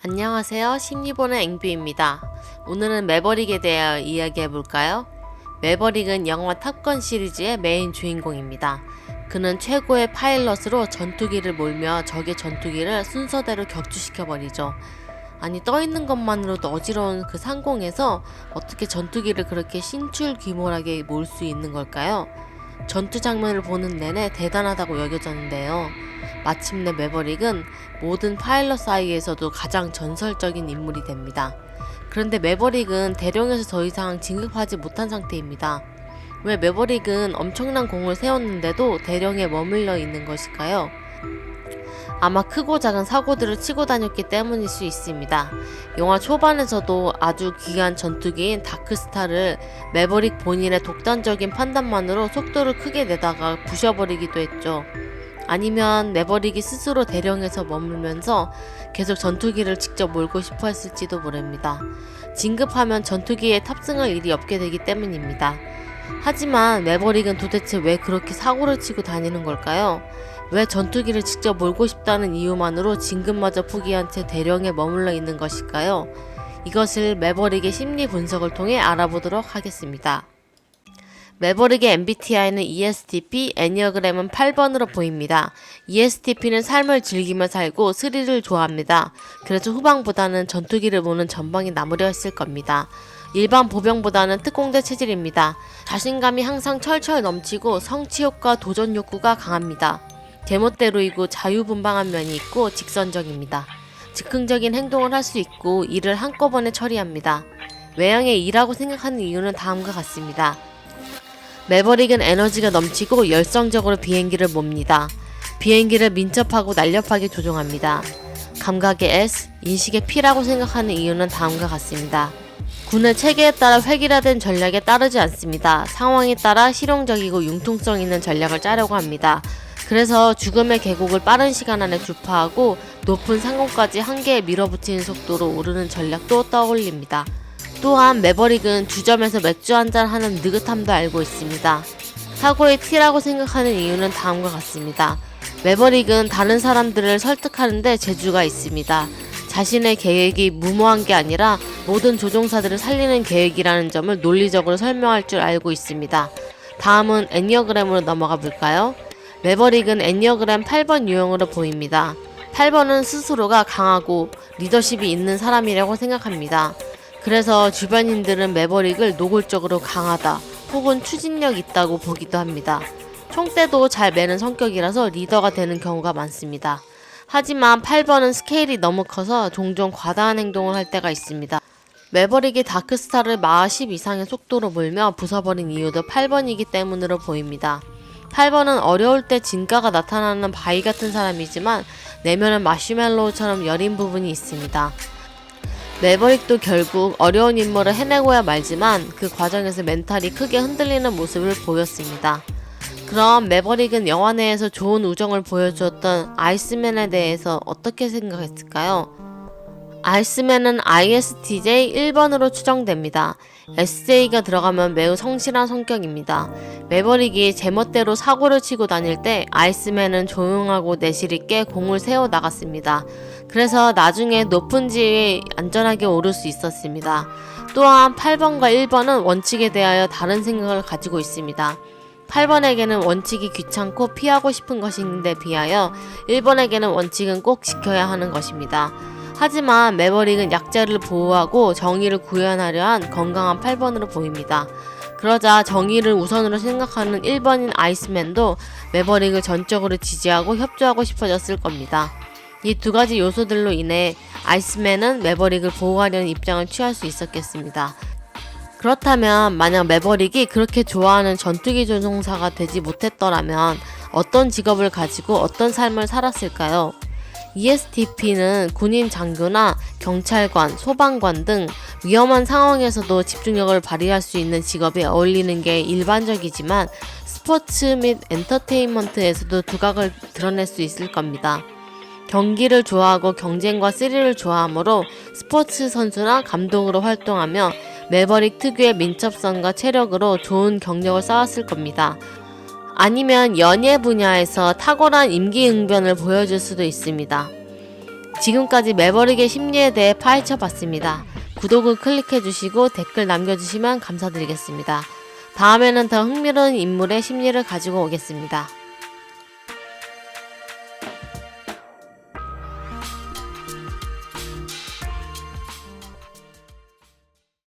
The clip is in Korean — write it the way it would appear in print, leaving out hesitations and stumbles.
안녕하세요. 심리보는 앵뷰입니다. 오늘은 매버릭에 대하여 이야기해볼까요? 매버릭은 영화 탑건 시리즈의 메인 주인공입니다. 그는 최고의 파일럿으로 전투기를 몰며 적의 전투기를 순서대로 격추시켜버리죠. 아니, 떠있는 것만으로도 어지러운 그 상공에서 어떻게 전투기를 그렇게 신출귀몰하게 몰 수 있는 걸까요? 전투 장면을 보는 내내 대단하다고 여겨졌는데요. 마침내 매버릭은 모든 파일럿 사이에서도 가장 전설적인 인물이 됩니다. 그런데 매버릭은 대령에서 더 이상 진급하지 못한 상태입니다. 왜 매버릭은 엄청난 공을 세웠는데도 대령에 머물러 있는 것일까요? 아마 크고 작은 사고들을 치고 다녔기 때문일 수 있습니다. 영화 초반에서도 아주 귀한 전투기인 다크스타를 매버릭 본인의 독단적인 판단만으로 속도를 크게 내다가 부셔버리기도 했죠. 아니면 매버릭이 스스로 대령에서 머물면서 계속 전투기를 직접 몰고 싶어 했을지도 모릅니다. 진급하면 전투기에 탑승할 일이 없게 되기 때문입니다. 하지만 매버릭은 도대체 왜 그렇게 사고를 치고 다니는 걸까요? 왜 전투기를 직접 몰고 싶다는 이유만으로 진급마저 포기한 채 대령에 머물러 있는 것일까요? 이것을 매버릭의 심리 분석을 통해 알아보도록 하겠습니다. 매버릭의 MBTI는 ESTP, 애니어그램은 8번으로 보입니다. ESTP는 삶을 즐기며 살고 스릴을 좋아합니다. 그래서 후방보다는 전투기를 모는 전방이 나무려 했을 겁니다. 일반 보병보다는 특공대 체질입니다. 자신감이 항상 철철 넘치고 성취욕과 도전 욕구가 강합니다. 제멋대로이고 자유분방한 면이 있고 직선적입니다. 즉흥적인 행동을 할 수 있고 일을 한꺼번에 처리합니다. 외형의 일이라고 생각하는 이유는 다음과 같습니다. 매버릭은 에너지가 넘치고 열성적으로 비행기를 몹니다. 비행기를 민첩하고 날렵하게 조종합니다. 감각의 S, 인식의 P라고 생각하는 이유는 다음과 같습니다. 군의 체계에 따라 획일화된 전략에 따르지 않습니다. 상황에 따라 실용적이고 융통성 있는 전략을 짜려고 합니다. 그래서 죽음의 계곡을 빠른 시간 안에 주파하고 높은 상공까지 한계에 밀어붙이는 속도로 오르는 전략도 떠올립니다. 또한 매버릭은 주점에서 맥주 한잔 하는 느긋함도 알고 있습니다. 사고의 T라고 생각하는 이유는 다음과 같습니다. 매버릭은 다른 사람들을 설득하는데 재주가 있습니다. 자신의 계획이 무모한 게 아니라 모든 조종사들을 살리는 계획이라는 점을 논리적으로 설명할 줄 알고 있습니다. 다음은 애니어그램으로 넘어가 볼까요? 매버릭은 애니어그램 8번 유형으로 보입니다. 8번은 스스로가 강하고 리더십이 있는 사람이라고 생각합니다. 그래서 주변인들은 매버릭을 노골적으로 강하다 혹은 추진력 있다고 보기도 합니다. 총대도 잘 매는 성격이라서 리더가 되는 경우가 많습니다. 하지만 8번은 스케일이 너무 커서 종종 과다한 행동을 할 때가 있습니다. 매버릭이 다크스타를 마하 10 이상의 속도로 몰며 부숴버린 이유도 8번이기 때문으로 보입니다. 8번은 어려울 때 진가가 나타나는 바위 같은 사람이지만 내면은 마시멜로우처럼 여린 부분이 있습니다. 매버릭도 결국 어려운 임무를 해내고야 말지만 그 과정에서 멘탈이 크게 흔들리는 모습을 보였습니다. 그럼 매버릭은 영화 내에서 좋은 우정을 보여주었던 아이스맨에 대해서 어떻게 생각했을까요? 아이스맨은 ISTJ 1번으로 추정됩니다. SJ가 들어가면 매우 성실한 성격입니다. 매버릭이 제멋대로 사고를 치고 다닐 때 아이스맨은 조용하고 내실있게 공을 세워 나갔습니다. 그래서 나중에 높은 지위에 안전하게 오를 수 있었습니다. 또한 8번과 1번은 원칙에 대하여 다른 생각을 가지고 있습니다. 8번에게는 원칙이 귀찮고 피하고 싶은 것인데 비하여 1번에게는 원칙은 꼭 지켜야 하는 것입니다. 하지만 매버릭은 약자를 보호하고 정의를 구현하려 한 건강한 8번으로 보입니다. 그러자 정의를 우선으로 생각하는 1번인 아이스맨도 매버릭을 전적으로 지지하고 협조하고 싶어졌을 겁니다. 이 두 가지 요소들로 인해 아이스맨은 매버릭을 보호하려는 입장을 취할 수 있었겠습니다. 그렇다면 만약 매버릭이 그렇게 좋아하는 전투기 조종사가 되지 못했더라면 어떤 직업을 가지고 어떤 삶을 살았을까요? ESTP는 군인 장교나 경찰관, 소방관 등 위험한 상황에서도 집중력을 발휘할 수 있는 직업에 어울리는 게 일반적이지만 스포츠 및 엔터테인먼트에서도 두각을 드러낼 수 있을 겁니다. 경기를 좋아하고 경쟁과 스릴을 좋아하므로 스포츠 선수나 감독으로 활동하며 매버릭 특유의 민첩성과 체력으로 좋은 경력을 쌓았을 겁니다. 아니면 연예 분야에서 탁월한 임기응변을 보여줄 수도 있습니다. 지금까지 매버릭의 심리에 대해 파헤쳐 봤습니다. 구독을 클릭해 주시고 댓글 남겨주시면 감사드리겠습니다. 다음에는 더 흥미로운 인물의 심리를 가지고 오겠습니다.